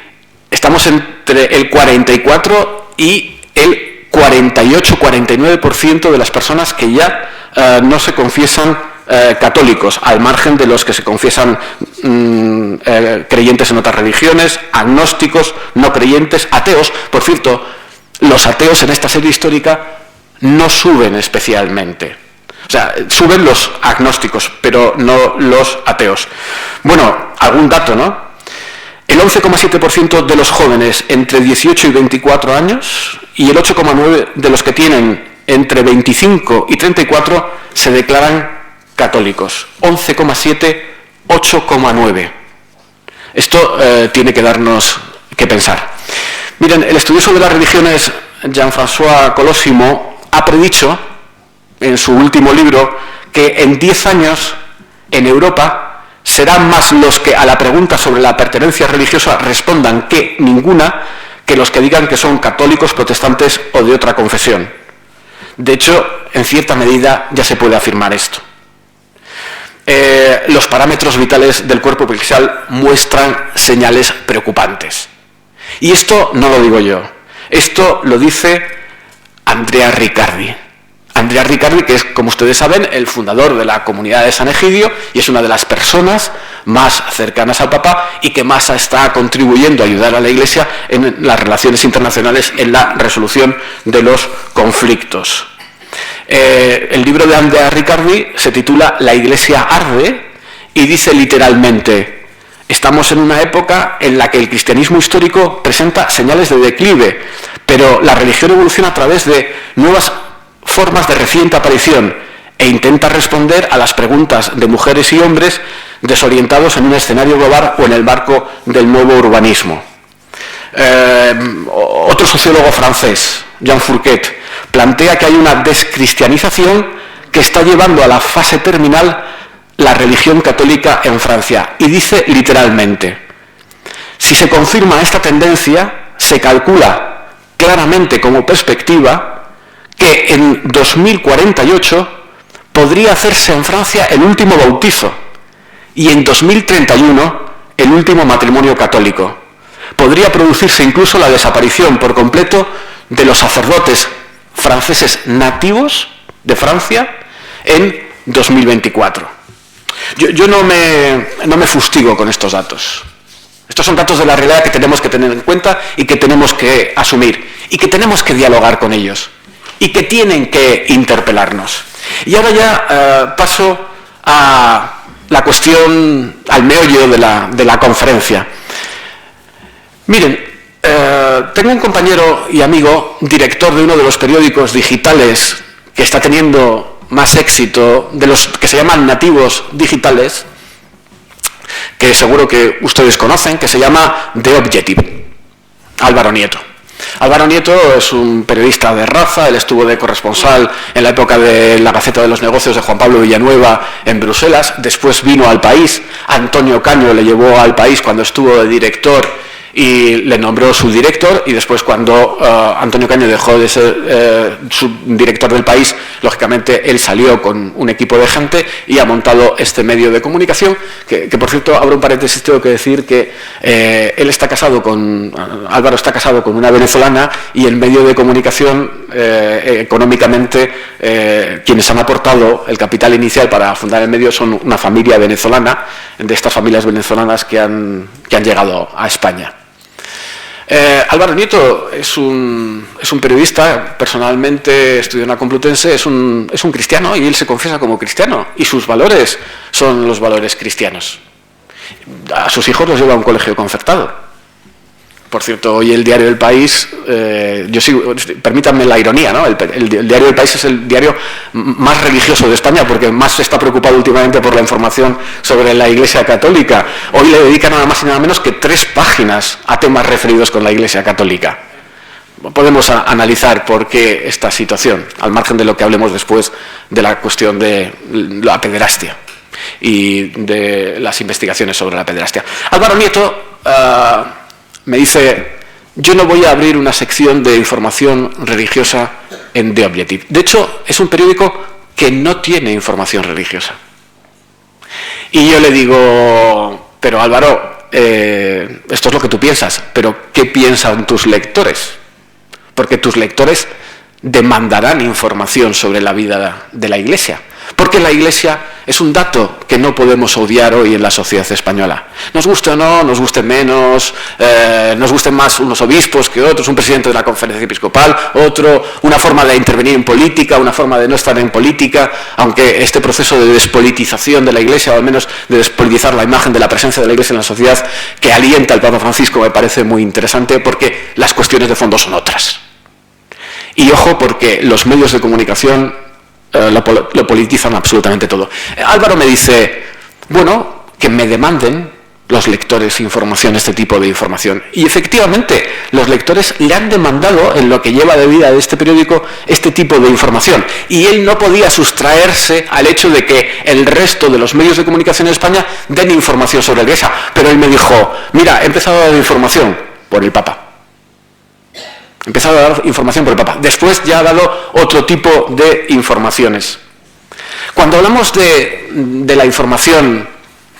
estamos entre el 44 y el 48-49% de las personas que ya no se confiesan católicos, al margen de los que se confiesan creyentes en otras religiones, agnósticos, no creyentes, ateos. Por cierto, los ateos en esta serie histórica no suben especialmente. O sea, suben los agnósticos, pero no los ateos. Bueno, algún dato, ¿no? El 11,7% de los jóvenes entre 18 y 24 años y el 8,9% de los que tienen entre 25 y 34 se declaran católicos. 11,7, 8,9. Esto tiene que darnos que pensar. Miren, el estudioso de las religiones Jean-François Colosimo ha predicho en su último libro que en 10 años en Europa serán más los que a la pregunta sobre la pertenencia religiosa respondan que ninguna, que los que digan que son católicos, protestantes o de otra confesión. De hecho, en cierta medida ya se puede afirmar esto. Los parámetros vitales del cuerpo eclesial muestran señales preocupantes. Y esto no lo digo yo, esto lo dice Andrea Riccardi. Andrea Riccardi, que es, como ustedes saben, el fundador de la comunidad de San Egidio y es una de las personas más cercanas al Papa y que más está contribuyendo a ayudar a la Iglesia en las relaciones internacionales, en la resolución de los conflictos. El libro de Andrea Riccardi se titula La Iglesia arde y dice literalmente: estamos en una época en la que el cristianismo histórico presenta señales de declive, pero la religión evoluciona a través de nuevas formas de reciente aparición e intenta responder a las preguntas de mujeres y hombres desorientados en un escenario global o en el marco del nuevo urbanismo. Otro sociólogo francés, Jean Fourquet, plantea que hay una descristianización que está llevando a la fase terminal la religión católica en Francia y dice literalmente: si se confirma esta tendencia, se calcula claramente como perspectiva que en 2048 podría hacerse en Francia el último bautizo y en 2031 el último matrimonio católico. Podría producirse incluso la desaparición por completo de los sacerdotes franceses nativos de Francia en 2024. Yo no me fustigo con estos datos. Estos son datos de la realidad que tenemos que tener en cuenta y que tenemos que asumir y que tenemos que dialogar con ellos y que tienen que interpelarnos. Y ahora ya paso a la cuestión, al meollo de la conferencia. Miren, tengo un compañero y amigo, director de uno de los periódicos digitales que está teniendo más éxito, de los que se llaman nativos digitales, que seguro que ustedes conocen, que se llama The Objective, Álvaro Nieto. Álvaro Nieto es un periodista de raza, él estuvo de corresponsal en la época de la Gaceta de los Negocios de Juan Pablo Villanueva en Bruselas, después vino al País, Antonio Caño le llevó al País cuando estuvo de director y le nombró subdirector, y después cuando Antonio Caño dejó de ser subdirector del País, lógicamente él salió con un equipo de gente y ha montado este medio de comunicación, que por cierto, abro un paréntesis, tengo que decir que Álvaro está casado con una venezolana, y el medio de comunicación económicamente quienes han aportado el capital inicial para fundar el medio son una familia venezolana, de estas familias venezolanas que han llegado a España. Álvaro Nieto es un periodista, personalmente estudió en la Complutense, es un cristiano y él se confiesa como cristiano y sus valores son los valores cristianos. A sus hijos los lleva a un colegio concertado. Por cierto, hoy el diario El País, permítanme la ironía, ¿no? El diario El País es el diario más religioso de España porque más se está preocupado últimamente por la información sobre la Iglesia Católica. Hoy le dedica nada más y nada menos que 3 páginas a temas referidos con la Iglesia Católica. Podemos analizar por qué esta situación, al margen de lo que hablemos después de la cuestión de la pederastia y de las investigaciones sobre la pederastia. Álvaro Nieto me dice: yo no voy a abrir una sección de información religiosa en The Objective. De hecho, es un periódico que no tiene información religiosa. Y yo le digo: pero Álvaro, esto es lo que tú piensas, pero ¿qué piensan tus lectores? porque tus lectores demandarán información sobre la vida de la Iglesia. Porque la Iglesia es un dato que no podemos odiar hoy en la sociedad española. Nos guste o no, nos guste menos, nos gusten más unos obispos que otros, un presidente de la conferencia episcopal, otro, una forma de intervenir en política, una forma de no estar en política, aunque este proceso de despolitización de la Iglesia, o al menos de despolitizar la imagen de la presencia de la Iglesia en la sociedad, que alienta el Papa Francisco, me parece muy interesante, porque las cuestiones de fondo son otras. Y ojo, porque los medios de comunicación lo politizan absolutamente todo. Álvaro me dice, bueno, que me demanden los lectores información, este tipo de información. Y efectivamente, los lectores le han demandado, en lo que lleva de vida de este periódico, este tipo de información. Y él no podía sustraerse al hecho de que el resto de los medios de comunicación en España den información sobre la Iglesia. Pero él me dijo, mira, he empezado a dar información por el Papa. He empezado a dar información por el Papa. Después ya ha dado otro tipo de informaciones. Cuando hablamos de la información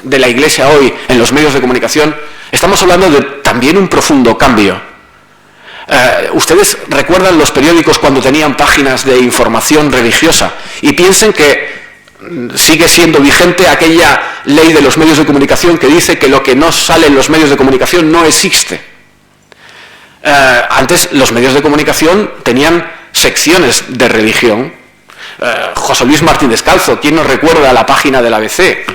de la Iglesia hoy en los medios de comunicación, estamos hablando de también un profundo cambio. Ustedes recuerdan los periódicos cuando tenían páginas de información religiosa y piensen que sigue siendo vigente aquella ley de los medios de comunicación que dice que lo que no sale en los medios de comunicación no existe. Antes los medios de comunicación tenían secciones de religión. José Luis Martín Descalzo, ¿quién nos recuerda la página del ABC?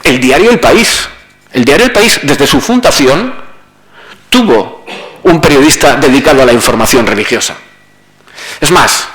El diario El País. El diario El País, desde su fundación, tuvo un periodista dedicado a la información religiosa. Es más,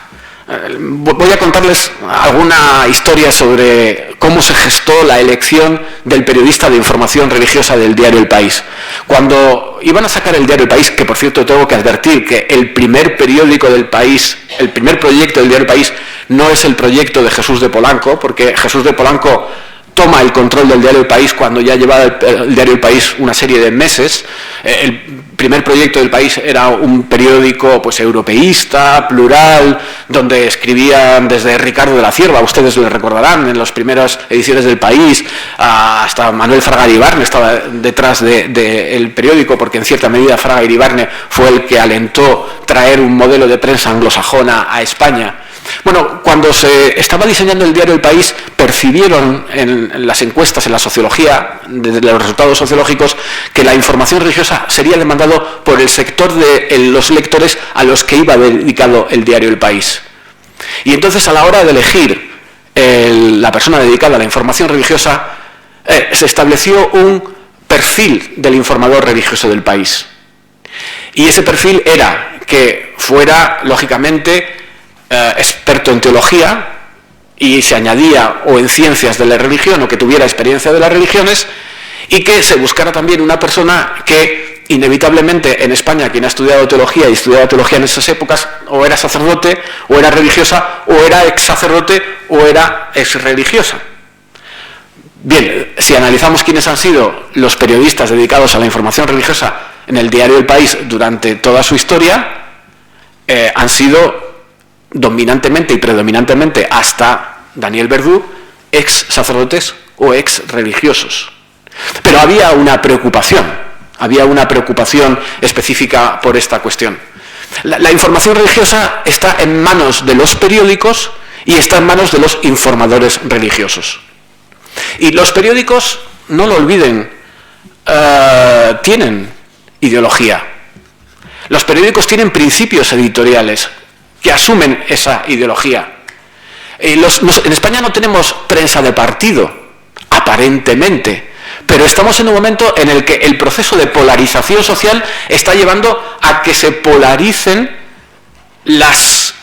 voy a contarles alguna historia sobre cómo se gestó la elección del periodista de información religiosa del diario El País. Cuando iban a sacar el diario El País, que por cierto tengo que advertir que el primer periódico del país, el primer proyecto del diario El País no es el proyecto de Jesús de Polanco, porque Jesús de Polanco toma el control del diario El País cuando ya llevaba el diario El País una serie de meses. El primer proyecto del País era un periódico pues europeísta, plural, donde escribían desde Ricardo de la Cierva, ustedes lo recordarán, en las primeras ediciones del País, hasta Manuel Fraga Iribarne estaba detrás del periódico, porque en cierta medida Fraga Iribarne fue el que alentó traer un modelo de prensa anglosajona a España. Bueno, cuando se estaba diseñando el diario El País, percibieron en las encuestas, en la sociología, de los resultados sociológicos, que la información religiosa sería demandado por el sector de los lectores a los que iba dedicado el diario El País. Y entonces, a la hora de elegir la persona dedicada a la información religiosa, se estableció un perfil del informador religioso del país. Y ese perfil era que fuera, lógicamente, experto en teología, y se añadía o en ciencias de la religión, o que tuviera experiencia de las religiones, y que se buscara también una persona que inevitablemente en España, quien ha estudiado teología y estudiaba teología en esas épocas, o era sacerdote, o era religiosa, o era ex sacerdote, o era ex religiosa. Bien, si analizamos quiénes han sido los periodistas dedicados a la información religiosa en el diario El País durante toda su historia, han sido dominantemente y predominantemente hasta Daniel Verdú, ex sacerdotes o ex religiosos. Pero había una preocupación específica por esta cuestión. La información religiosa está en manos de los periódicos y está en manos de los informadores religiosos. Y los periódicos, no lo olviden, tienen ideología. Los periódicos tienen principios editoriales que asumen esa ideología. En España no tenemos prensa de partido, aparentemente, pero estamos en un momento en el que el proceso de polarización social está llevando a que se polaricen los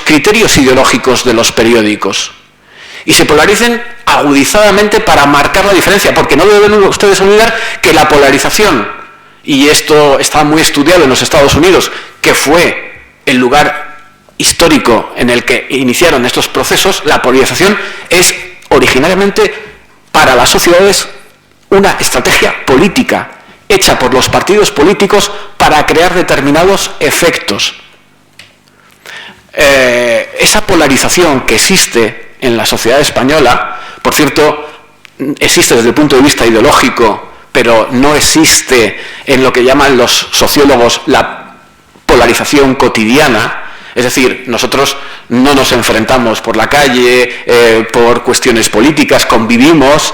criterios ideológicos de los periódicos. Y se polaricen agudizadamente para marcar la diferencia, porque no deben ustedes olvidar que la polarización, y esto está muy estudiado en los Estados Unidos, que fue el lugar histórico en el que iniciaron estos procesos, la polarización es originariamente para las sociedades una estrategia política hecha por los partidos políticos para crear determinados efectos. Esa polarización que existe en la sociedad española, por cierto, existe desde el punto de vista ideológico, pero no existe en lo que llaman los sociólogos la polarización cotidiana. Es decir, nosotros no nos enfrentamos por la calle por cuestiones políticas, convivimos.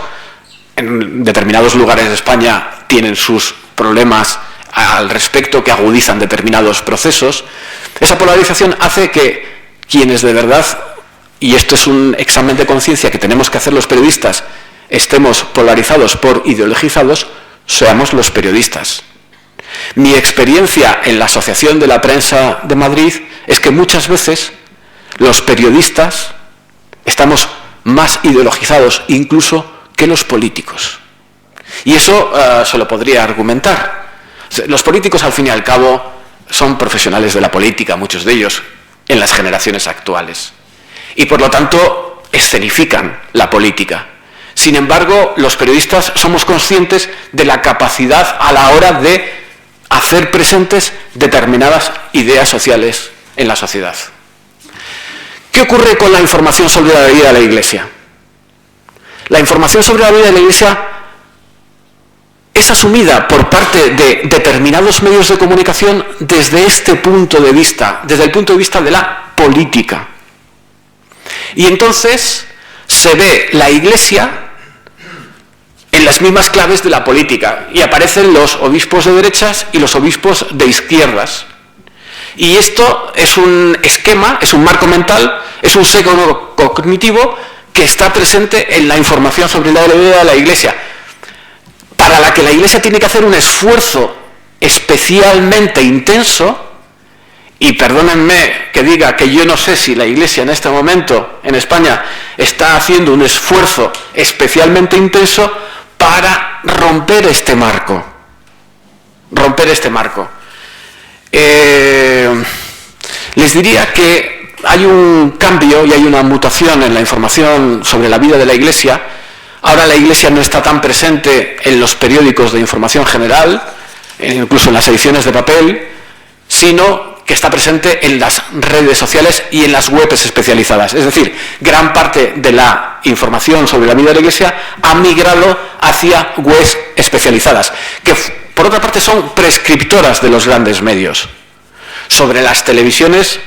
En determinados lugares de España tienen sus problemas al respecto que agudizan determinados procesos. Esa polarización hace que quienes de verdad, y esto es un examen de conciencia que tenemos que hacer los periodistas, estemos polarizados por ideologizados, seamos los periodistas. Mi experiencia en la Asociación de la Prensa de Madrid es que muchas veces los periodistas estamos más ideologizados incluso que los políticos. Y eso se lo podría argumentar. Los políticos, al fin y al cabo, son profesionales de la política, muchos de ellos, en las generaciones actuales. Y por lo tanto, escenifican la política. Sin embargo, los periodistas somos conscientes de la capacidad a la hora de hacer presentes determinadas ideas sociales en la sociedad. ¿Qué ocurre con la información sobre la vida de la Iglesia? La información sobre la vida de la Iglesia es asumida por parte de determinados medios de comunicación desde este punto de vista, desde el punto de vista de la política. Y entonces se ve la Iglesia en las mismas claves de la política y aparecen los obispos de derechas y los obispos de izquierdas. Y esto es un esquema, es un marco mental, es un sesgo cognitivo que está presente en la información sobre la vida de la Iglesia, para la que la Iglesia tiene que hacer un esfuerzo especialmente intenso. Y perdónenme que diga que yo no sé si la Iglesia en este momento en España está haciendo un esfuerzo especialmente intenso para romper este marco. Les diría que hay un cambio y hay una mutación en la información sobre la vida de la Iglesia. Ahora la Iglesia no está tan presente en los periódicos de información general, incluso en las ediciones de papel, sino que está presente en las redes sociales y en las webs especializadas. Es decir, gran parte de la información sobre la vida de la Iglesia ha migrado hacia webs especializadas, que por otra parte son prescriptoras de los grandes medios. Sobre las televisiones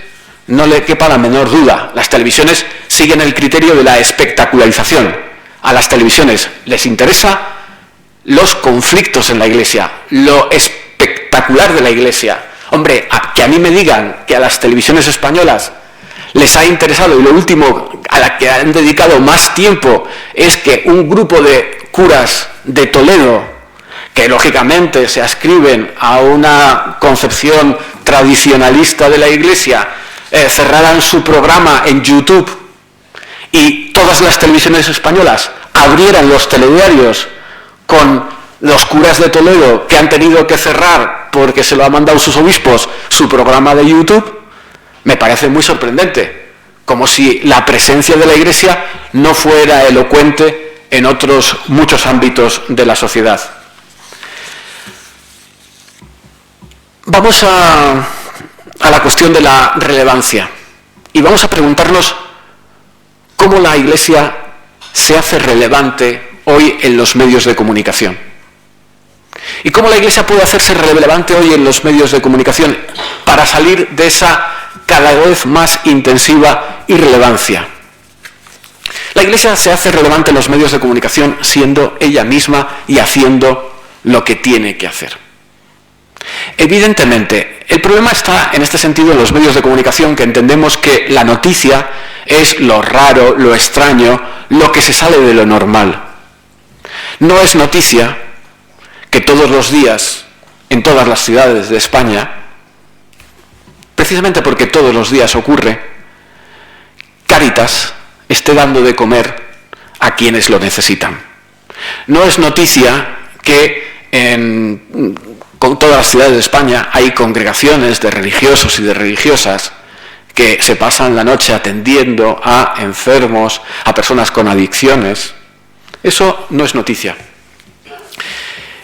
no le quepa la menor duda. Las televisiones siguen el criterio de la espectacularización. A las televisiones les interesa los conflictos en la Iglesia, lo espectacular de la Iglesia. Hombre, que a mí me digan que a las televisiones españolas les ha interesado y lo último a la que han dedicado más tiempo es que un grupo de curas de Toledo, que lógicamente se ascriben a una concepción tradicionalista de la Iglesia, cerraran su programa en YouTube y todas las televisiones españolas abrieran los telediarios con los curas de Toledo que han tenido que cerrar porque se lo han mandado sus obispos su programa de YouTube, me parece muy sorprendente, como si la presencia de la Iglesia no fuera elocuente en otros muchos ámbitos de la sociedad. Vamos a la cuestión de la relevancia y vamos a preguntarnos cómo la Iglesia se hace relevante hoy en los medios de comunicación. ¿Y cómo la Iglesia puede hacerse relevante hoy en los medios de comunicación para salir de esa cada vez más intensiva irrelevancia? La Iglesia se hace relevante en los medios de comunicación siendo ella misma y haciendo lo que tiene que hacer. Evidentemente, el problema está en este sentido en los medios de comunicación, que entendemos que la noticia es lo raro, lo extraño, lo que se sale de lo normal. No es noticia que todos los días, en todas las ciudades de España, precisamente porque todos los días ocurre, Cáritas esté dando de comer a quienes lo necesitan. No es noticia que con todas las ciudades de España hay congregaciones de religiosos y de religiosas que se pasan la noche atendiendo a enfermos, a personas con adicciones. Eso no es noticia.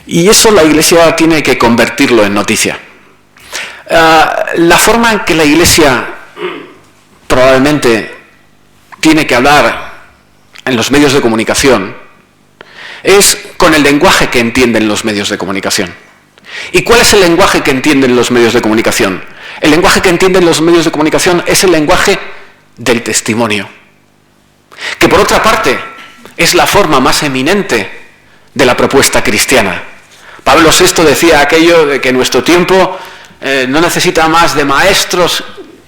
Y eso la Iglesia tiene que convertirlo en noticia. La forma en que la Iglesia probablemente tiene que hablar en los medios de comunicación es con el lenguaje que entienden los medios de comunicación. ¿Y cuál es el lenguaje que entienden los medios de comunicación? El lenguaje que entienden los medios de comunicación es el lenguaje del testimonio, que por otra parte es la forma más eminente de la propuesta cristiana. Pablo VI decía aquello de que nuestro tiempo no necesita más de maestros,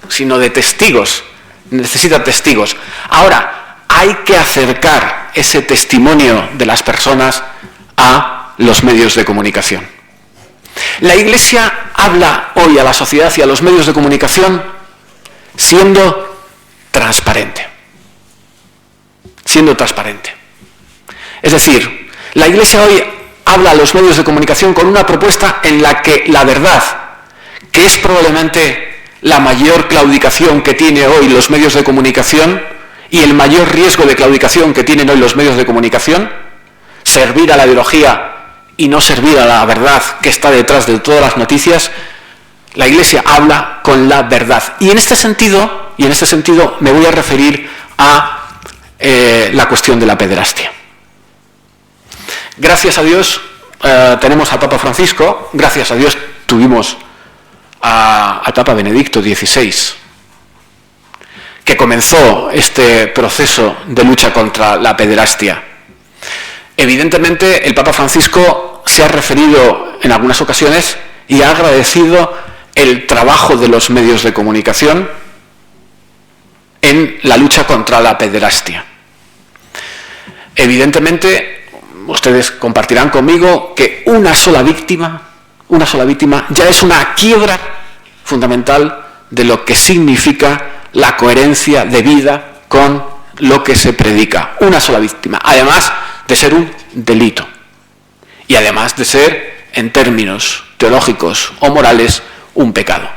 sino de testigos. Necesita testigos. Ahora, hay que acercar ese testimonio de las personas a los medios de comunicación. La Iglesia habla hoy a la sociedad y a los medios de comunicación siendo transparente. Siendo transparente. Es decir, la Iglesia hoy habla a los medios de comunicación con una propuesta en la que la verdad, que es probablemente la mayor claudicación que tiene hoy los medios de comunicación y el mayor riesgo de claudicación que tienen hoy los medios de comunicación, servir a la ideología y no servir a la verdad que está detrás de todas las noticias, la Iglesia habla con la verdad. Y en este sentido me voy a referir a la cuestión de la pederastia. Gracias a Dios tenemos al Papa Francisco, gracias a Dios tuvimos al Papa Benedicto XVI, que comenzó este proceso de lucha contra la pederastia. Evidentemente, el Papa Francisco se ha referido en algunas ocasiones y ha agradecido el trabajo de los medios de comunicación en la lucha contra la pederastia. Evidentemente, ustedes compartirán conmigo que una sola víctima ya es una quiebra fundamental de lo que significa la coherencia de vida con lo que se predica. Una sola víctima, además de ser un delito y además de ser, en términos teológicos o morales, un pecado.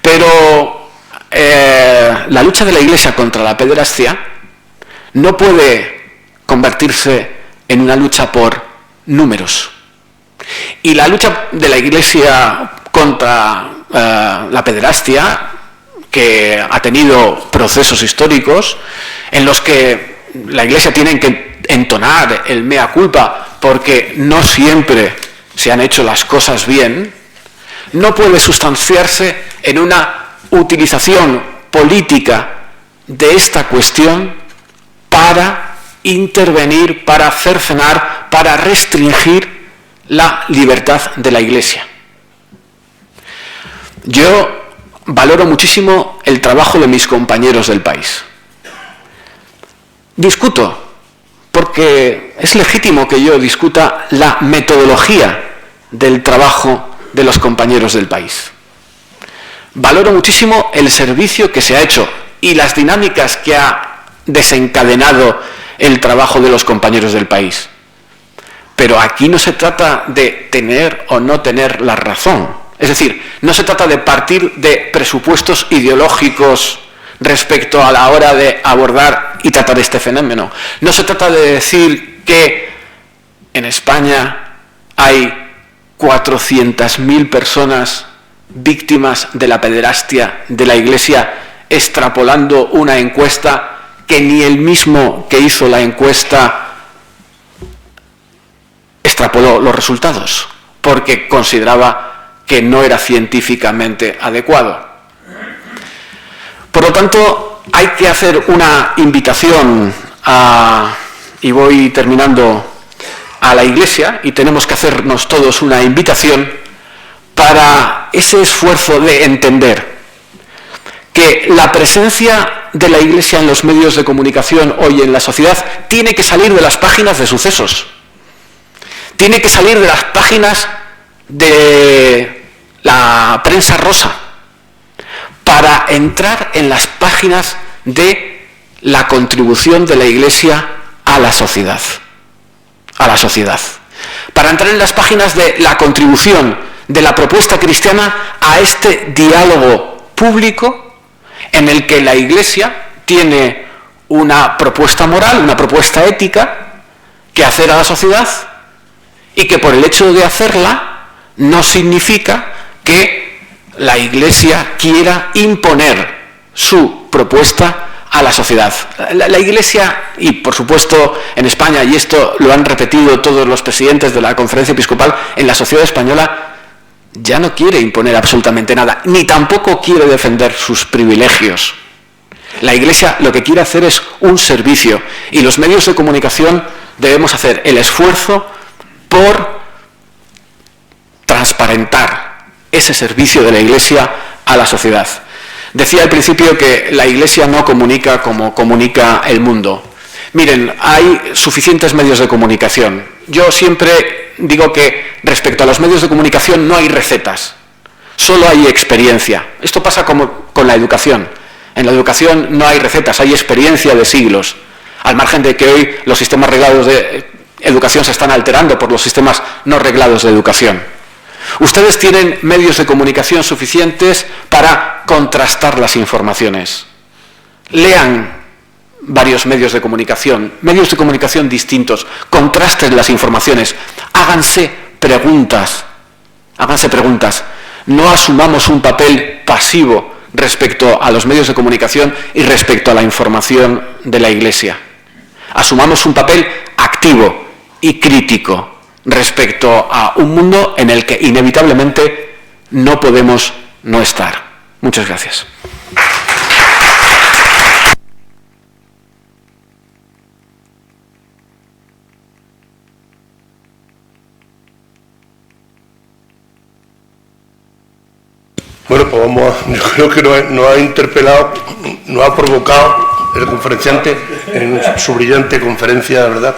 Pero la lucha de la Iglesia contra la pederastia no puede convertirse en una lucha por números. Y la lucha de la Iglesia contra la pederastia, que ha tenido procesos históricos en los que la Iglesia tiene que entonar el mea culpa porque no siempre se han hecho las cosas bien, no puede sustanciarse en una utilización política de esta cuestión para intervenir, para cercenar, para restringir la libertad de la Iglesia. Yo valoro muchísimo el trabajo de mis compañeros del país. Discuto, porque es legítimo que yo discuta la metodología del trabajo de los compañeros del país. Valoro muchísimo el servicio que se ha hecho y las dinámicas que ha desencadenado el trabajo de los compañeros del país. Pero aquí no se trata de tener o no tener la razón. Es decir, no se trata de partir de presupuestos ideológicos respecto a la hora de abordar y tratar este fenómeno. No se trata de decir que en España hay 400.000 personas víctimas de la pederastia de la Iglesia, extrapolando una encuesta que ni el mismo que hizo la encuesta extrapoló los resultados, porque consideraba que no era científicamente adecuado. Por lo tanto, hay que hacer una invitación y voy terminando, a la Iglesia, y tenemos que hacernos todos una invitación para ese esfuerzo de entender que la presencia de la Iglesia en los medios de comunicación hoy en la sociedad tiene que salir de las páginas de sucesos, tiene que salir de las páginas de la prensa rosa, para entrar en las páginas de la contribución de la Iglesia a la sociedad. Para entrar en las páginas de la contribución de la propuesta cristiana a este diálogo público en el que la Iglesia tiene una propuesta moral, una propuesta ética que hacer a la sociedad, y que por el hecho de hacerla no significa que la Iglesia quiera imponer su propuesta a la sociedad. La Iglesia, y por supuesto en España, y esto lo han repetido todos los presidentes de la Conferencia Episcopal, en la sociedad española ya no quiere imponer absolutamente nada, ni tampoco quiere defender sus privilegios. La Iglesia lo que quiere hacer es un servicio, y los medios de comunicación debemos hacer el esfuerzo por transparentar ese servicio de la Iglesia a la sociedad. Decía al principio que la Iglesia no comunica como comunica el mundo. Miren, hay suficientes medios de comunicación. Yo siempre digo que respecto a los medios de comunicación no hay recetas, solo hay experiencia. Esto pasa como con la educación. En la educación no hay recetas, hay experiencia de siglos. Al margen de que hoy los sistemas reglados de educación se están alterando por los sistemas no reglados de educación. Ustedes tienen medios de comunicación suficientes para contrastar las informaciones. Lean varios medios de comunicación distintos, contrasten las informaciones, háganse preguntas. No asumamos un papel pasivo respecto a los medios de comunicación y respecto a la información de la Iglesia. Asumamos un papel activo y crítico respecto a un mundo en el que inevitablemente no podemos no estar. Muchas gracias. Bueno, pues yo creo que nos ha interpelado, nos ha provocado el conferenciante en su brillante conferencia, ¿verdad?